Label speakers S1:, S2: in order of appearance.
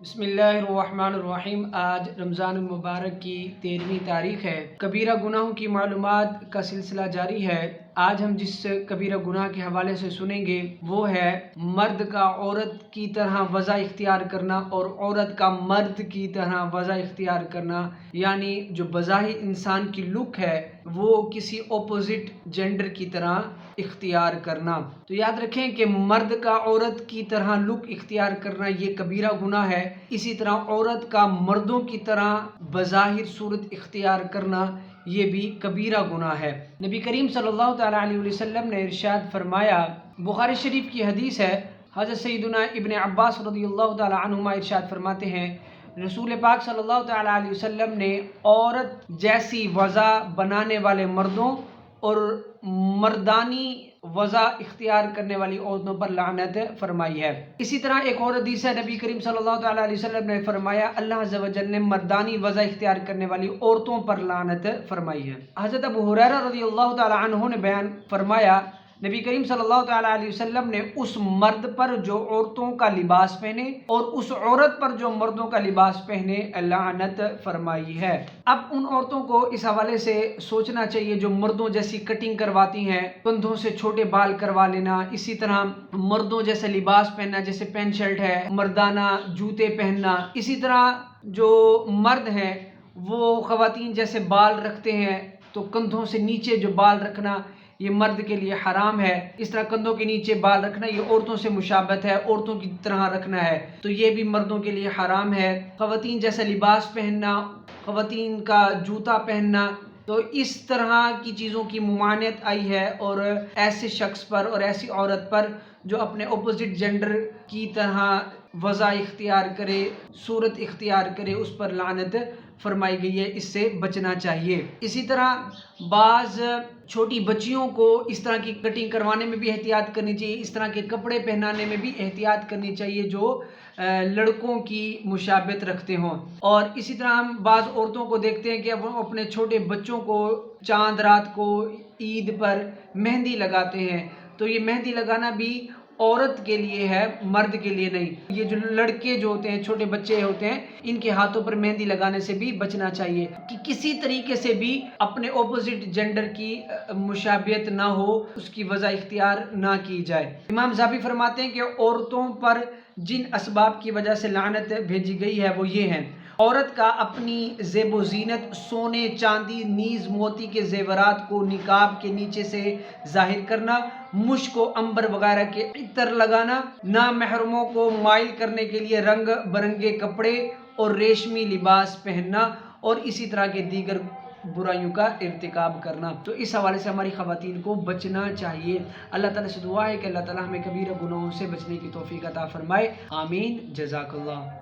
S1: بسم اللہ الرحمن الرحیم۔ آج رمضان المبارک کی 13ویں تاریخ ہے۔ کبیرہ گناہوں کی معلومات کا سلسلہ جاری ہے۔ آج ہم جس کبیرہ گناہ کے حوالے سے سنیں گے وہ ہے مرد کا عورت کی طرح وضع اختیار کرنا اور عورت کا مرد کی طرح وضع اختیار کرنا، یعنی جو بظاہر انسان کی لک ہے وہ کسی اپوزٹ جینڈر کی طرح اختیار کرنا۔ تو یاد رکھیں کہ مرد کا عورت کی طرح لک اختیار کرنا یہ کبیرہ گناہ ہے، اسی طرح عورت کا مردوں کی طرح بظاہر صورت اختیار کرنا یہ بھی کبیرہ گناہ ہے۔ نبی کریم صلی اللہ تعالیٰ علیہ وسلم نے ارشاد فرمایا، بخاری شریف کی حدیث ہے، حضرت سیدنا ابن عباس رضی اللہ تعالیٰ عنہما ارشاد فرماتے ہیں، رسول پاک صلی اللہ تعالیٰ علیہ وسلم نے عورت جیسی وضع بنانے والے مردوں اور مردانی وضع اختیار کرنے والی عورتوں پر لعنت فرمائی ہے۔ اسی طرح ایک اور حدیث ہے، نبی کریم صلی اللہ تعالیٰ علیہ وسلم نے فرمایا، اللہ عز و جل نے مردانی وضع اختیار کرنے والی عورتوں پر لعنت فرمائی ہے۔ حضرت ابو ہریرہ رضی اللہ تعالیٰ عنہ نے بیان فرمایا، نبی کریم صلی اللہ تعالیٰ علیہ وسلم نے اس مرد پر جو عورتوں کا لباس پہنے اور اس عورت پر جو مردوں کا لباس پہنے لعنت فرمائی ہے۔ اب ان عورتوں کو اس حوالے سے سوچنا چاہیے جو مردوں جیسی کٹنگ کرواتی ہیں، کندھوں سے چھوٹے بال کروا لینا، اسی طرح مردوں جیسے لباس پہننا جیسے پینٹ شرٹ ہے، مردانہ جوتے پہننا، اسی طرح جو مرد ہیں وہ خواتین جیسے بال رکھتے ہیں تو کندھوں سے نیچے جو بال رکھنا یہ مرد کے لیے حرام ہے۔ اس طرح کندھوں کے نیچے بال رکھنا یہ عورتوں سے مشابہت ہے، عورتوں کی طرح رکھنا ہے تو یہ بھی مردوں کے لیے حرام ہے۔ خواتین جیسا لباس پہننا، خواتین کا جوتا پہننا، تو اس طرح کی چیزوں کی ممانعت آئی ہے، اور ایسے شخص پر اور ایسی عورت پر جو اپنے اپوزٹ جینڈر کی طرح وضع اختیار کرے، صورت اختیار کرے، اس پر لعنت فرمائی گئی ہے، اس سے بچنا چاہیے۔ اسی طرح بعض چھوٹی بچیوں کو اس طرح کی کٹنگ کروانے میں بھی احتیاط کرنی چاہیے، اس طرح کے کپڑے پہنانے میں بھی احتیاط کرنی چاہیے جو لڑکوں کی مشابہت رکھتے ہوں۔ اور اسی طرح ہم بعض عورتوں کو دیکھتے ہیں کہ وہ اپنے چھوٹے بچوں کو چاند رات کو عید پر مہندی لگاتے ہیں، تو یہ مہندی لگانا بھی عورت کے لیے ہے، مرد کے لیے نہیں۔ یہ جو لڑکے جو ہوتے ہیں، چھوٹے بچے ہوتے ہیں، ان کے ہاتھوں پر مہندی لگانے سے بھی بچنا چاہیے کہ کسی طریقے سے بھی اپنے اپوزٹ جینڈر کی مشابہت نہ ہو، اس کی وضع اختیار نہ کی جائے۔ امام ذہبی فرماتے ہیں کہ عورتوں پر جن اسباب کی وجہ سے لعنت بھیجی گئی ہے وہ یہ ہیں: عورت کا اپنی زیب و زینت، سونے چاندی نیز موتی کے زیورات کو نقاب کے نیچے سے ظاہر کرنا، مشک و عنبر وغیرہ کے عطر لگانا، نامحرموں کو مائل کرنے کے لیے رنگ برنگے کپڑے اور ریشمی لباس پہننا، اور اسی طرح کے دیگر برائیوں کا ارتکاب کرنا۔ تو اس حوالے سے ہماری خواتین کو بچنا چاہیے۔ اللہ تعالیٰ سے دعا ہے کہ اللہ تعالیٰ ہمیں کبیرہ گناہوں سے بچنے کی توفیق عطا فرمائے، آمین، جزاک اللہ۔